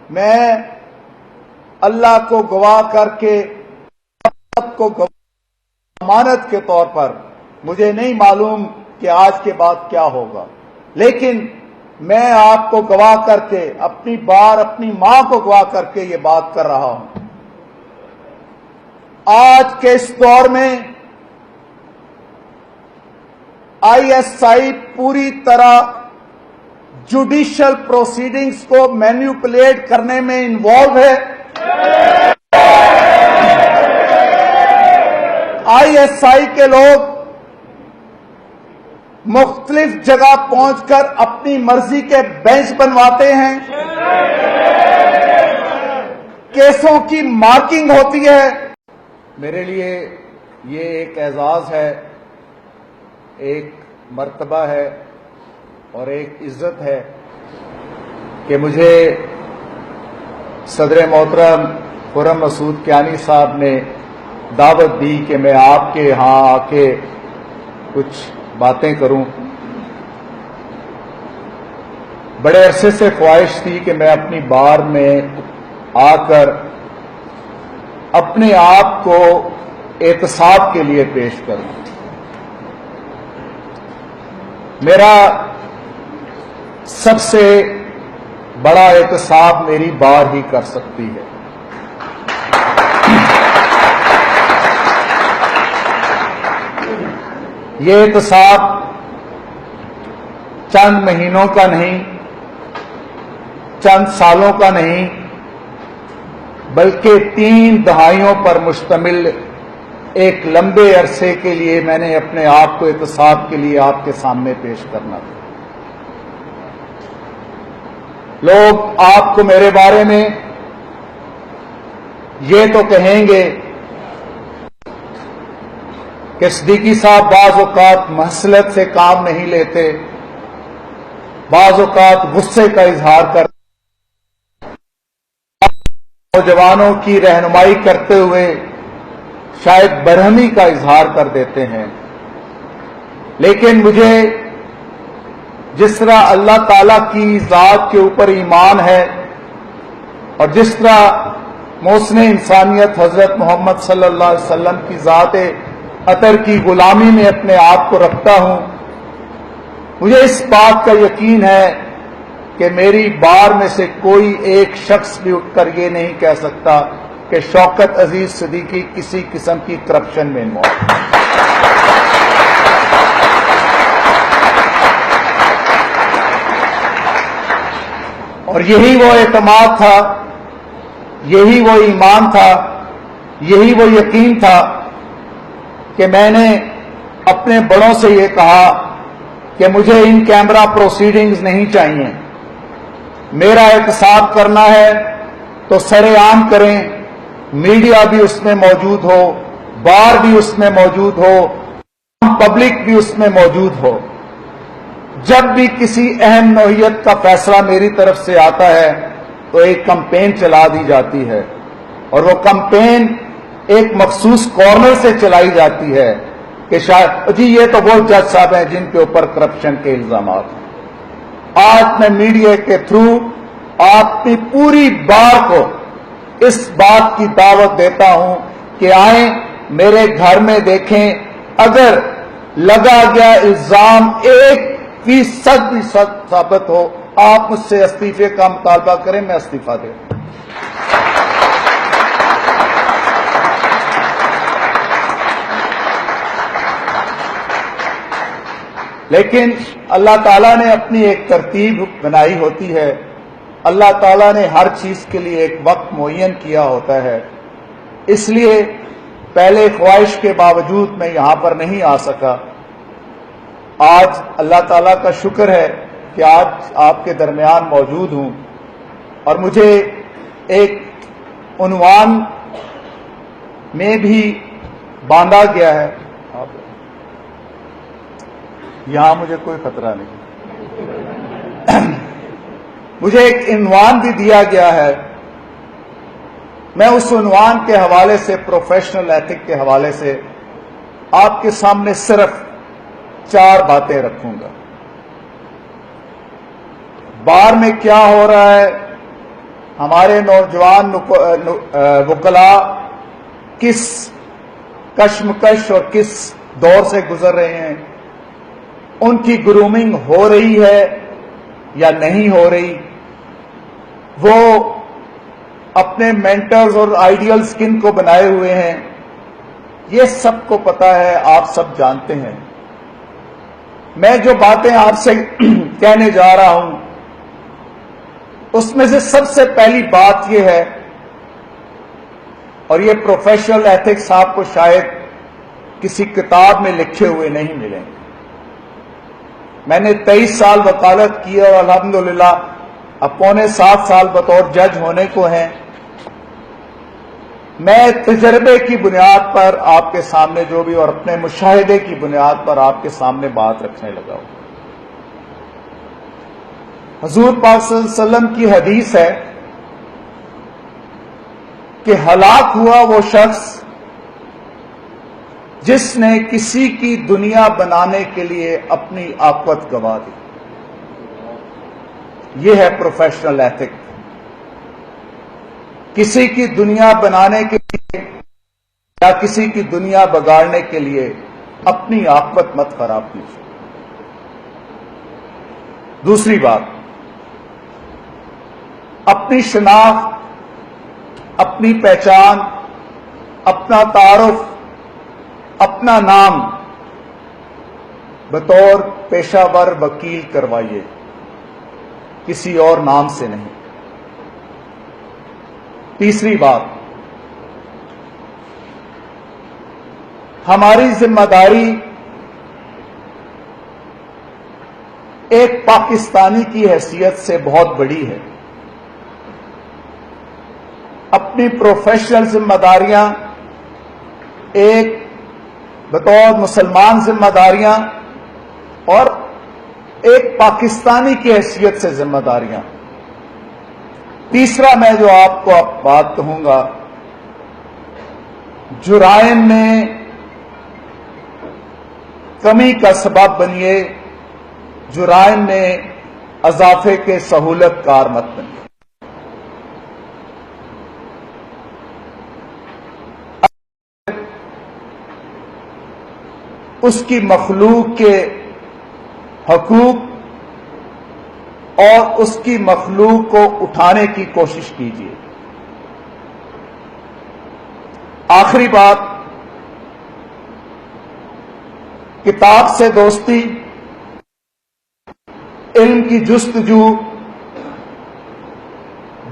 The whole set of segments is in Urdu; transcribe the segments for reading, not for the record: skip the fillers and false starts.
میں اللہ کو گواہ کر کے کو ضمانت کے طور پر مجھے نہیں معلوم کہ آج کے بعد کیا ہوگا، لیکن میں آپ کو گواہ کر کے اپنی ماں کو گواہ کر کے یہ بات کر رہا ہوں۔ آج کے اس دور میں ISI پوری طرح جوڈیشل پروسیڈنگز کو مینیپولیٹ کرنے میں انوالو ہے۔ ISI کے لوگ مختلف جگہ پہنچ کر اپنی مرضی کے بینچ بنواتے ہیں، کیسوں کی مارکنگ ہوتی ہے۔ میرے لیے یہ ایک اعزاز ہے، ایک مرتبہ ہے اور ایک عزت ہے کہ مجھے صدر محترم خرم مسعود کیانی صاحب نے دعوت دی کہ میں آپ کے یہاں آ کے کچھ باتیں کروں۔ بڑے عرصے سے خواہش تھی کہ میں اپنی بار میں آ کر اپنے آپ کو احتساب کے لیے پیش کروں۔ میرا سب سے بڑا احتساب میری بار ہی کر سکتی ہے۔ یہ احتساب چند مہینوں کا نہیں، چند سالوں کا نہیں، بلکہ 3 دہائیوں پر مشتمل ایک لمبے عرصے کے لیے میں نے اپنے آپ کو احتساب کے لیے آپ کے سامنے پیش کرنا تھا۔ لوگ آپ کو میرے بارے میں یہ تو کہیں گے کہ صدیقی صاحب بعض اوقات مسلط سے کام نہیں لیتے، بعض اوقات غصے کا اظہار کرتے، نوجوانوں کی رہنمائی کرتے ہوئے شاید برہمی کا اظہار کر دیتے ہیں، لیکن مجھے جس طرح اللہ تعالی کی ذات کے اوپر ایمان ہے اور جس طرح محسن انسانیت حضرت محمد صلی اللہ علیہ وسلم کی ذات اطہر کی غلامی میں اپنے آپ کو رکھتا ہوں، مجھے اس بات کا یقین ہے کہ میری بار میں سے کوئی ایک شخص بھی اٹھ کر یہ نہیں کہہ سکتا کہ شوکت عزیز صدیقی کسی قسم کی کرپشن میں انوالو۔ اور یہی وہ اعتماد تھا، یہی وہ ایمان تھا، یہی وہ یقین تھا کہ میں نے اپنے بڑوں سے یہ کہا کہ مجھے ان کیمرہ پروسیڈنگز نہیں چاہیے، میرا احتساب کرنا ہے تو سر عام کریں، میڈیا بھی اس میں موجود ہو، بار بھی اس میں موجود ہو، پبلک بھی اس میں موجود ہو۔ جب بھی کسی اہم نوعیت کا فیصلہ میری طرف سے آتا ہے تو ایک کمپین چلا دی جاتی ہے، اور وہ کمپین ایک مخصوص کارنر سے چلائی جاتی ہے کہ شاید جی یہ تو وہ جج صاحب ہیں جن کے اوپر کرپشن کے الزامات ہیں۔ آج میں میڈیا کے تھرو آپ کی پوری بار کو اس بات کی دعوت دیتا ہوں کہ آئیں میرے گھر میں دیکھیں، اگر لگا گیا الزام 1% بھی سچ ثابت ہو، آپ مجھ سے استعفے کا مطالبہ کریں، میں استعفیٰ دے دوں۔ لیکن اللہ تعالیٰ نے اپنی ایک ترتیب بنائی ہوتی ہے، اللہ تعالیٰ نے ہر چیز کے لیے ایک وقت معین کیا ہوتا ہے، اس لیے پہلے خواہش کے باوجود میں یہاں پر نہیں آ سکا۔ آج اللہ تعالیٰ کا شکر ہے کہ آج آپ کے درمیان موجود ہوں، اور مجھے ایک عنوان میں بھی باندھا گیا ہے، یہاں مجھے کوئی خطرہ نہیں، مجھے ایک عنوان بھی دیا گیا ہے، میں اس عنوان کے حوالے سے، پروفیشنل ایتھک کے حوالے سے آپ کے سامنے صرف 4 باتیں رکھوں گا۔ بار میں کیا ہو رہا ہے، ہمارے نوجوان وکلاء کس کشمکش اور کس دور سے گزر رہے ہیں، ان کی گرومنگ ہو رہی ہے یا نہیں ہو رہی، وہ اپنے مینٹرز اور آئیڈیلز کن کو بنائے ہوئے ہیں، یہ سب کو پتا ہے، آپ سب جانتے ہیں۔ میں جو باتیں آپ سے کہنے جا رہا ہوں اس میں سے سب سے پہلی بات یہ ہے، اور یہ پروفیشنل ایتھکس آپ کو شاید کسی کتاب میں لکھے ہوئے نہیں ملیں۔ میں نے 23 سال وکالت کی اور الحمدللہ اب پونے 7 سال بطور جج ہونے کو ہیں۔ میں تجربے کی بنیاد پر آپ کے سامنے جو بھی اور اپنے مشاہدے کی بنیاد پر آپ کے سامنے بات رکھنے لگا ہوں۔ حضور پاک صلی اللہ علیہ وسلم کی حدیث ہے کہ ہلاک ہوا وہ شخص جس نے کسی کی دنیا بنانے کے لیے اپنی آقوت گنوا دی۔ یہ ہے پروفیشنل ایتھک۔ کسی کی دنیا بنانے کے لیے یا کسی کی دنیا بگاڑنے کے لیے اپنی آقوت مت خراب کیجیے۔ دوسری بات، اپنی شناخت، اپنی پہچان، اپنا تعارف، اپنا نام بطور پیشہ ور وکیل کروائیے، کسی اور نام سے نہیں۔ تیسری بات، ہماری ذمہ داری ایک پاکستانی کی حیثیت سے بہت بڑی ہے۔ اپنی پروفیشنل ذمہ داریاں، ایک بطور مسلمان ذمہ داریاں اور ایک پاکستانی کی حیثیت سے ذمہ داریاں۔ تیسرا میں جو آپ کو اب بات کہوں گا، جرائم میں کمی کا سبب بنیے، جرائم میں اضافے کے سہولت کار مت بنیے۔ اس کی مخلوق کے حقوق اور اس کی مخلوق کو اٹھانے کی کوشش کیجیے۔ آخری بات، کتاب سے دوستی، علم کی جستجو،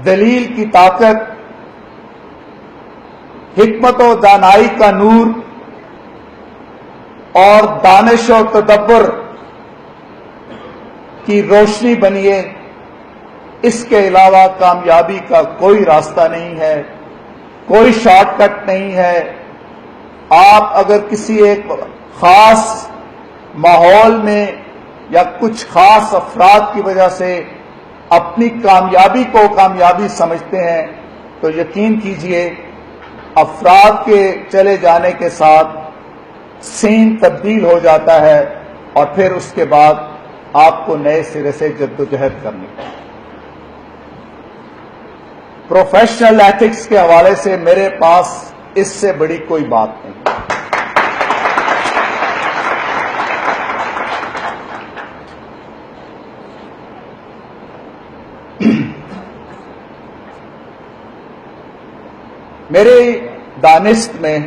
دلیل کی طاقت، حکمت و دانائی کا نور اور دانش و تدبر کی روشنی بنیے۔ اس کے علاوہ کامیابی کا کوئی راستہ نہیں ہے، کوئی شارٹ کٹ نہیں ہے۔ آپ اگر کسی ایک خاص ماحول میں یا کچھ خاص افراد کی وجہ سے اپنی کامیابی کو کامیابی سمجھتے ہیں تو یقین کیجئے افراد کے چلے جانے کے ساتھ سین تبدیل ہو جاتا ہے اور پھر اس کے بعد آپ کو نئے سرے سے جدوجہد کرنی ہے۔ پروفیشنل ایتھکس کے حوالے سے میرے پاس اس سے بڑی کوئی بات نہیں۔ میرے دانست میں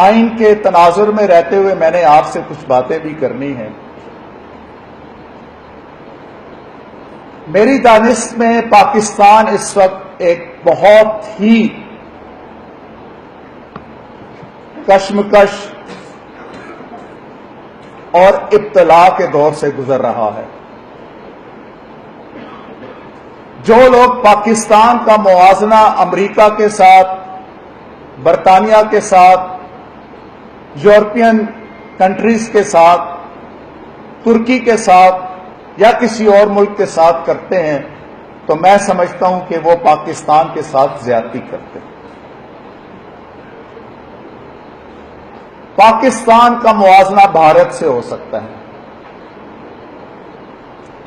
آئین کے تناظر میں رہتے ہوئے میں نے آپ سے کچھ باتیں بھی کرنی ہیں۔ میری دانست میں پاکستان اس وقت ایک بہت ہی کشمکش اور ابتلا کے دور سے گزر رہا ہے۔ جو لوگ پاکستان کا موازنہ امریکہ کے ساتھ، برطانیہ کے ساتھ، یورپین کنٹریز کے ساتھ، ترکی کے ساتھ یا کسی اور ملک کے ساتھ کرتے ہیں تو میں سمجھتا ہوں کہ وہ پاکستان کے ساتھ زیادتی کرتے ہیں۔ پاکستان کا موازنہ بھارت سے ہو سکتا ہے،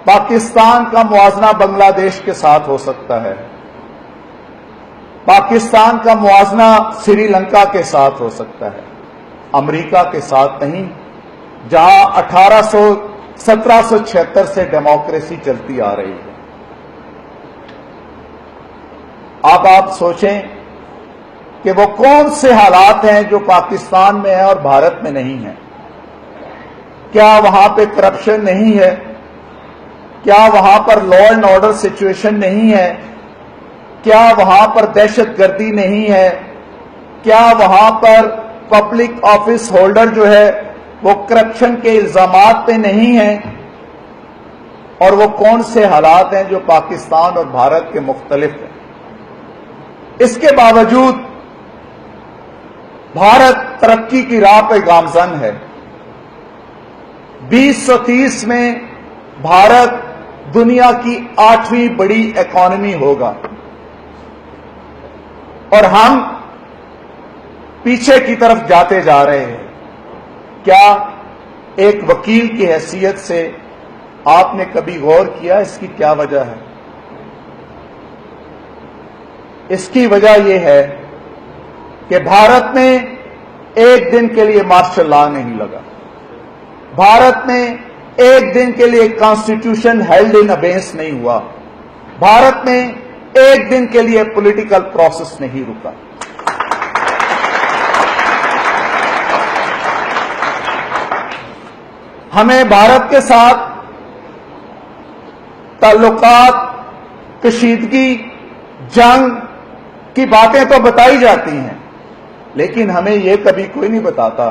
پاکستان کا موازنہ بنگلہ دیش کے ساتھ ہو سکتا ہے، پاکستان کا موازنہ سری لنکا کے ساتھ ہو سکتا ہے، امریکہ کے ساتھ نہیں، جہاں 1776 سے ڈیموکریسی چلتی آ رہی ہے۔ اب آپ سوچیں کہ وہ کون سے حالات ہیں جو پاکستان میں ہیں اور بھارت میں نہیں ہیں؟ کیا وہاں پہ کرپشن نہیں ہے؟ کیا وہاں پر لا اینڈ آرڈر سچویشن نہیں ہے؟ کیا وہاں پر دہشت گردی نہیں ہے؟ کیا وہاں پر پبلک آفس ہولڈر جو ہے وہ کرپشن کے الزامات پہ نہیں ہیں؟ اور وہ کون سے حالات ہیں جو پاکستان اور بھارت کے مختلف ہیں؟ اس کے باوجود بھارت ترقی کی راہ پہ گامزن ہے۔ 2030 میں بھارت دنیا کی 8ویں بڑی اکانومی ہوگا اور ہم پیچھے کی طرف جاتے جا رہے ہیں۔ کیا ایک وکیل کی حیثیت سے آپ نے کبھی غور کیا اس کی کیا وجہ ہے؟ اس کی وجہ یہ ہے کہ بھارت میں ایک دن کے لیے مارشل لا نہیں لگا، بھارت میں ایک دن کے لیے کانسٹیٹیوشن ہیلڈ ان ابینس نہیں ہوا، بھارت میں ایک دن کے لیے پولیٹیکل پروسیس نہیں رکا۔ ہمیں بھارت کے ساتھ تعلقات، کشیدگی، جنگ کی باتیں تو بتائی جاتی ہیں، لیکن ہمیں یہ کبھی کوئی نہیں بتاتا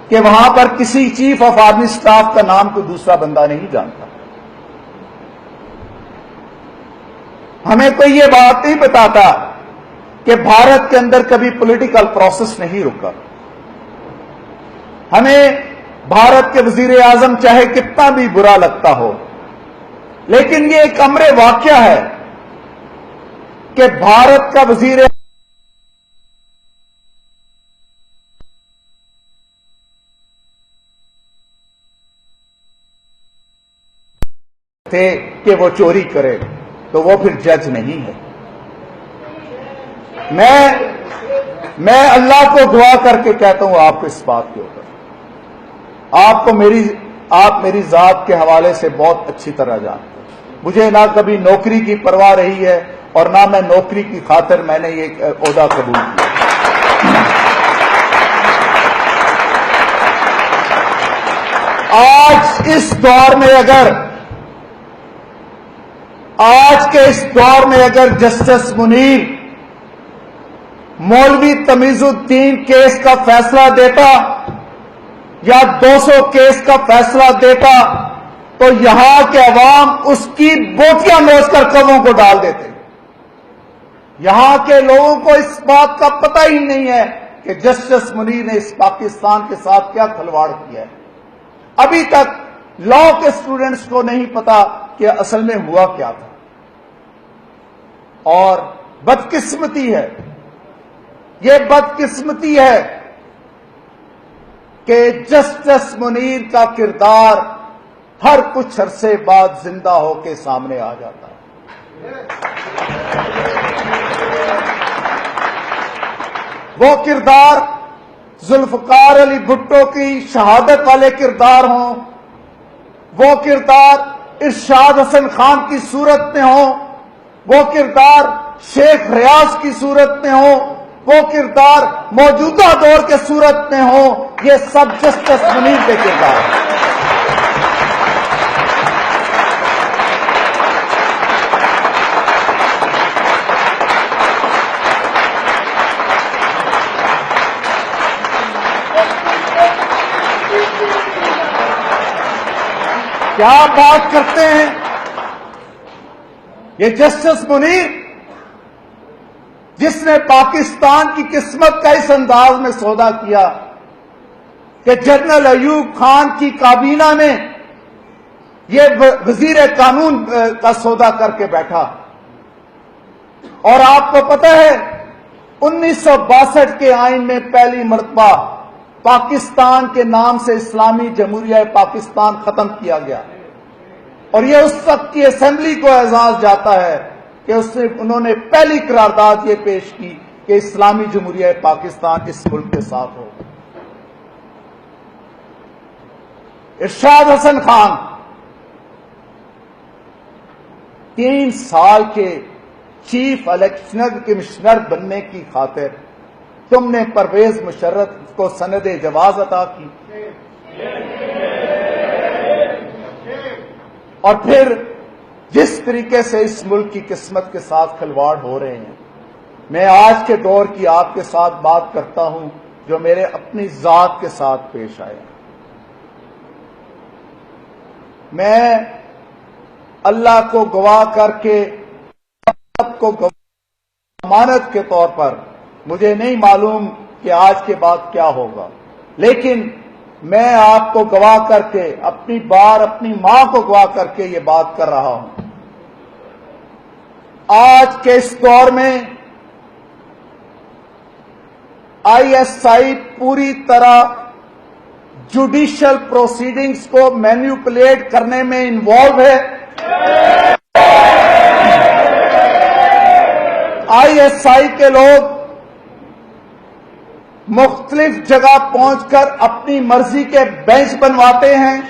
کہ وہاں پر کسی چیف آف آرمی سٹاف کا نام کوئی دوسرا بندہ نہیں جانتا۔ ہمیں کوئی یہ بات نہیں بتاتا کہ بھارت کے اندر کبھی پولیٹیکل پروسیس نہیں رکا۔ ہمیں بھارت کے وزیر اعظم چاہے کتنا بھی برا لگتا ہو، لیکن یہ ایک امر واقعہ ہے کہ بھارت کا وزیر تھے کہ وہ چوری کرے تو وہ پھر جج نہیں ہے۔ میں اللہ کو دعا کر کے کہتا ہوں آپ کو اس بات کے اوپر، آپ میری ذات کے حوالے سے بہت اچھی طرح جانتے ہیں۔ مجھے نہ کبھی نوکری کی پرواہ رہی ہے اور نہ میں نوکری کی خاطر میں نے یہ عہدہ قبول کیا۔ آج کے اس دور میں اگر جسٹس منیر مولوی تمیز الدین کیس کا فیصلہ دیتا یا 200 کیس کا فیصلہ دیتا تو یہاں کے عوام اس کی بوٹیاں نوچ کر قووں کو ڈال دیتے۔ یہاں کے لوگوں کو اس بات کا پتہ ہی نہیں ہے کہ جسٹس منیر نے اس پاکستان کے ساتھ کیا کھلواڑ کیا ہے۔ ابھی تک لا کے اسٹوڈنٹس کو نہیں پتا کہ اصل میں ہوا کیا تھا۔ اور بدقسمتی ہے، یہ بدقسمتی ہے کہ جسٹس منیر کا کردار ہر کچھ عرصے بعد زندہ ہو کے سامنے آ جاتا ہے۔ وہ کردار ذوالفقار علی بھٹو کی شہادت والے کردار ہوں، وہ کردار ارشاد حسن خان کی صورت میں ہوں، وہ کردار شیخ ریاض کی صورت میں ہوں، وہ کردار موجودہ دور کے صورت میں ہوں، یہ سب جسٹس منیر کے کردار ہیں۔ کیا بات کرتے ہیں یہ جسٹس منیر، جس نے پاکستان کی قسمت کا اس انداز میں سودا کیا کہ جنرل ایوب خان کی کابینہ میں یہ وزیر قانون کا سودا کر کے بیٹھا۔ اور آپ کو پتہ ہے 1962 کے آئین میں پہلی مرتبہ پاکستان کے نام سے اسلامی جمہوریہ پاکستان ختم کیا گیا۔ اور یہ اس وقت کی اسمبلی کو اعزاز جاتا ہے کہ انہوں نے پہلی قرارداد یہ پیش کی کہ اسلامی جمہوریہ پاکستان اس ملک کے ساتھ ہو۔ ارشاد حسن خان 3 سال کے چیف الیکشن کمشنر بننے کی خاطر تم نے پرویز مشرف کو سند جواز عطا کی، اور پھر جس طریقے سے اس ملک کی قسمت کے ساتھ کھلواڑ ہو رہے ہیں، میں آج کے دور کی آپ کے ساتھ بات کرتا ہوں جو میرے اپنی ذات کے ساتھ پیش آیا۔ میں اللہ کو گواہ کر کے سب کو ضمانت کے طور پر، مجھے نہیں معلوم کہ آج کے بعد کیا ہوگا، لیکن میں آپ کو گواہ کر کے اپنی ماں کو گواہ کر کے یہ بات کر رہا ہوں۔ آج کے اس دور میں ISI پوری طرح جوڈیشل پروسیڈنگز کو مینیپولیٹ کرنے میں انوالو ہے۔ ISI کے لوگ مختلف جگہ پہنچ کر اپنی مرضی کے بینچ بنواتے ہیں،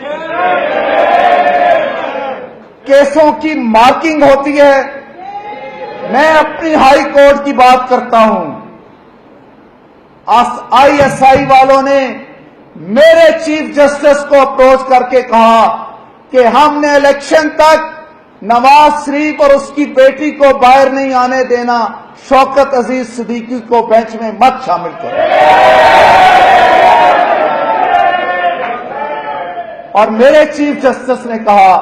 کیسوں کی مارکنگ ہوتی ہے۔ میں اپنی ہائی کورٹ کی بات کرتا ہوں، ISI والوں نے میرے چیف جسٹس کو اپروچ کر کے کہا کہ ہم نے الیکشن تک نواز شریف اور اس کی بیٹی کو باہر نہیں آنے دینا، شوکت عزیز صدیقی کو بینچ میں مت شامل کرو۔ اور میرے چیف جسٹس نے کہا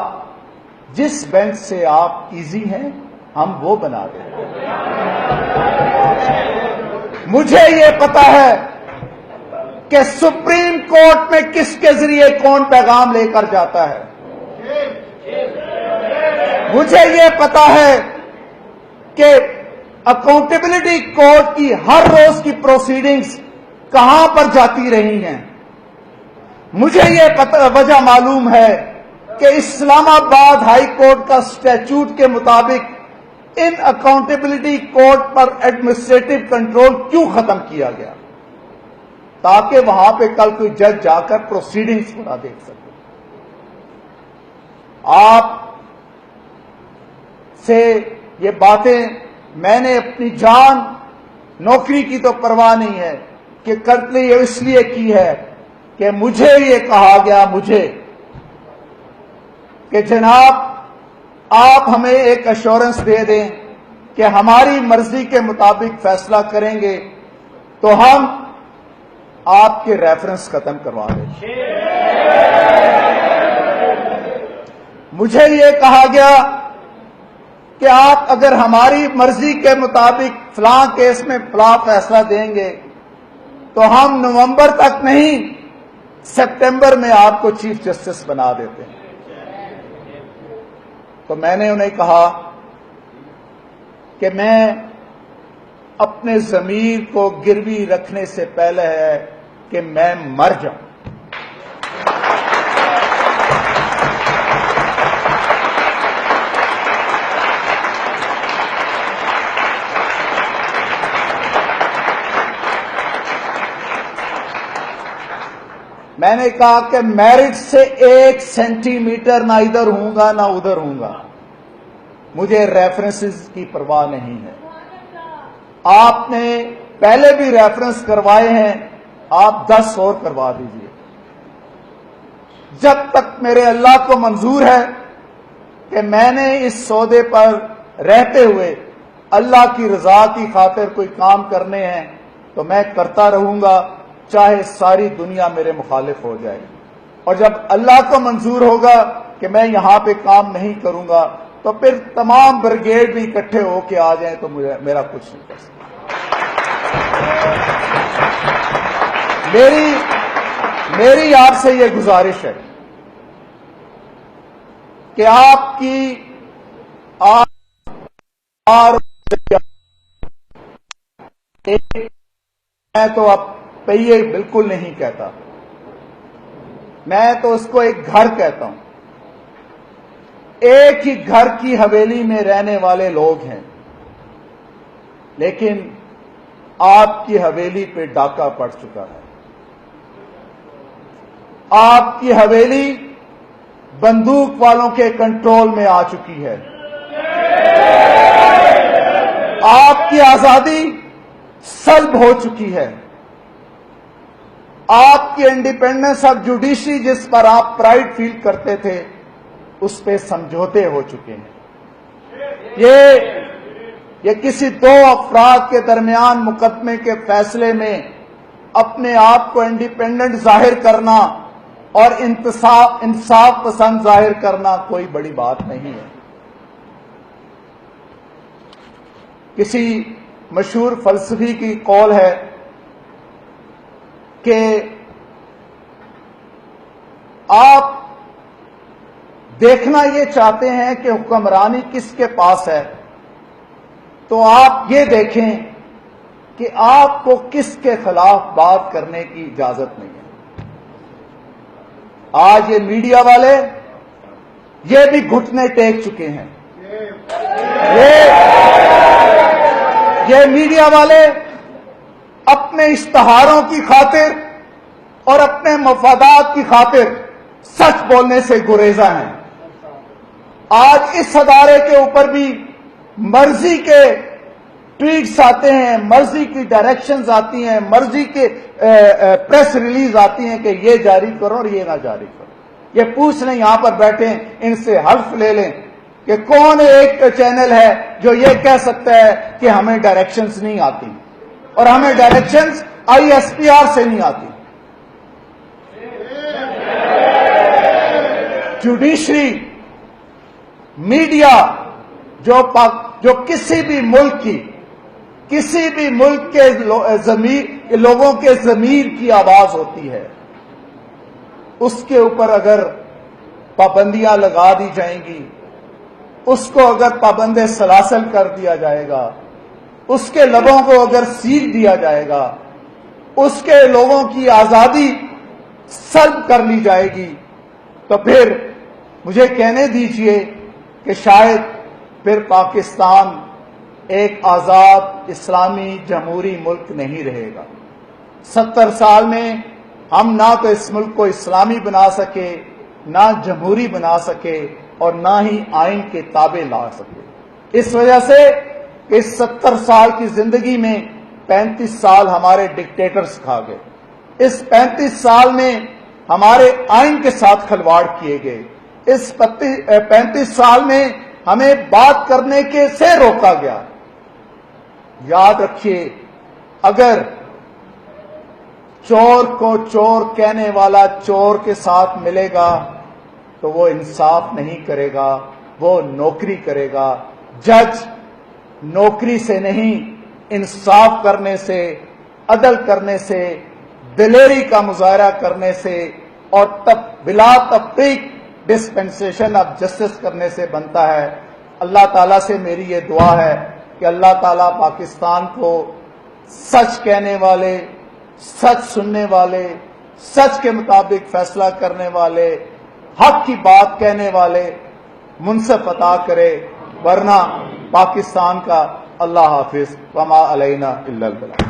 جس بینچ سے آپ ایزی ہیں ہم وہ بنا دیں۔ مجھے یہ پتا ہے کہ سپریم کورٹ میں کس کے ذریعے کون پیغام لے کر جاتا ہے، مجھے یہ پتا ہے کہ اکاؤنٹیبلٹی کورٹ کی ہر روز کی پروسیڈنگز کہاں پر جاتی رہی ہیں، مجھے یہ وجہ معلوم ہے کہ اسلام آباد ہائی کورٹ کا اسٹیچوٹ کے مطابق ان اکاؤنٹیبلٹی کورٹ پر ایڈمنسٹریٹو کنٹرول کیوں ختم کیا گیا، تاکہ وہاں پہ کل کوئی جج جا کر پروسیڈنگز کو نہ دیکھ سکے۔ آپ سے یہ باتیں میں نے اپنی جان نوکری کی تو پرواہ نہیں ہے کہ کرتے یہ اس لیے کی ہے کہ مجھے یہ کہا گیا کہ جناب آپ ہمیں ایک ایشورنس دے دیں کہ ہماری مرضی کے مطابق فیصلہ کریں گے تو ہم آپ کے ریفرنس ختم کروا دیں۔ مجھے یہ کہا گیا کہ آپ اگر ہماری مرضی کے مطابق فلاں کیس میں فلاں فیصلہ دیں گے تو ہم نومبر تک نہیں سپٹمبر میں آپ کو چیف جسٹس بنا دیتے ہیں۔ تو میں نے انہیں کہا کہ میں اپنے ضمیر کو گروی رکھنے سے پہلے ہے کہ میں مر جاؤں۔ میں نے کہا کہ میرٹ سے 1 سینٹی میٹر نہ ادھر ہوں گا نہ ادھر ہوں گا، مجھے ریفرنسز کی پرواہ نہیں ہے۔ آپ نے پہلے بھی ریفرنس کروائے ہیں، آپ 10 اور کروا دیجئے۔ جب تک میرے اللہ کو منظور ہے کہ میں نے اس سودے پر رہتے ہوئے اللہ کی رضا کی خاطر کوئی کام کرنے ہیں تو میں کرتا رہوں گا، چاہے ساری دنیا میرے مخالف ہو جائے۔ اور جب اللہ کو منظور ہوگا کہ میں یہاں پہ کام نہیں کروں گا تو پھر تمام بریگیڈ بھی اکٹھے ہو کے آ جائیں تو میرا کچھ نہیں کر سکتا۔ میری آپ سے یہ گزارش ہے کہ آپ کی میں تو اب پہیے بالکل نہیں کہتا، میں تو اس کو ایک گھر کہتا ہوں۔ ایک ہی گھر کی حویلی میں رہنے والے لوگ ہیں، لیکن آپ کی حویلی پہ ڈاکہ پڑ چکا ہے، آپ کی حویلی بندوق والوں کے کنٹرول میں آ چکی ہے، آپ کی آزادی سلب ہو چکی ہے، آپ کی انڈیپینڈنس آف جوڈیشری جس پر آپ پرائڈ فیل کرتے تھے اس پہ سمجھوتے ہو چکے ہیں۔ یہ کسی دو افراد کے درمیان مقدمے کے فیصلے میں اپنے آپ کو انڈیپینڈنٹ ظاہر کرنا اور انصاف پسند ظاہر کرنا کوئی بڑی بات نہیں ہے۔ کسی مشہور فلسفی کی قول ہے کہ آپ دیکھنا یہ چاہتے ہیں کہ حکمرانی کس کے پاس ہے، تو آپ یہ دیکھیں کہ آپ کو کس کے خلاف بات کرنے کی اجازت نہیں ہے۔ آج یہ میڈیا والے یہ بھی گھٹنے ٹیک چکے ہیں، یہ میڈیا والے اپنے اشتہاروں کی خاطر اور اپنے مفادات کی خاطر سچ بولنے سے گریزاں ہیں۔ آج اس ادارے کے اوپر بھی مرضی کے ٹویٹس آتے ہیں، مرضی کی ڈائریکشنز آتی ہیں، مرضی کے پریس ریلیز آتی ہیں کہ یہ جاری کرو اور یہ نہ جاری کرو۔ یہ پوچھ لیں، یہاں پر بیٹھیں، ان سے حلف لے لیں کہ کون ایک چینل ہے جو یہ کہہ سکتا ہے کہ ہمیں ڈائریکشنز نہیں آتی اور ہمیں ڈائریکشنز ISPR سے نہیں آتی۔ جوڈیشری، میڈیا جو کسی بھی ملک کے لوگوں کے ضمیر کی آواز ہوتی ہے، اس کے اوپر اگر پابندیاں لگا دی جائیں گی، اس کو اگر پابند سلاسل کر دیا جائے گا، اس کے لبوں کو اگر سیل دیا جائے گا، اس کے لوگوں کی آزادی سلب کر لی جائے گی، تو پھر مجھے کہنے دیجئے کہ شاید پھر پاکستان ایک آزاد اسلامی جمہوری ملک نہیں رہے گا۔ 70 سال میں ہم نہ تو اس ملک کو اسلامی بنا سکے، نہ جمہوری بنا سکے، اور نہ ہی آئین کے تابع لا سکے۔ اس وجہ سے اس 70 سال کی زندگی میں 35 سال ہمارے ڈکٹیٹرز کھا گئے۔ اس 35 سال میں ہمارے آئین کے ساتھ کھلواڑ کیے گئے۔ اس 35 سال میں ہمیں بات کرنے کے سے روکا گیا۔ یاد رکھیے، اگر چور کو چور کہنے والا چور کے ساتھ ملے گا تو وہ انصاف نہیں کرے گا، وہ نوکری کرے گا۔ جج نوکری سے نہیں، انصاف کرنے سے، عدل کرنے سے، دلیری کا مظاہرہ کرنے سے اور بلا تفریق ڈسپنسیشن آف جسٹس کرنے سے بنتا ہے۔ اللہ تعالیٰ سے میری یہ دعا ہے کہ اللہ تعالیٰ پاکستان کو سچ کہنے والے، سچ سننے والے، سچ کے مطابق فیصلہ کرنے والے، حق کی بات کہنے والے منصف عطا کرے، ورنہ پاکستان کا اللہ حافظ، وما علینا الا البلاغ۔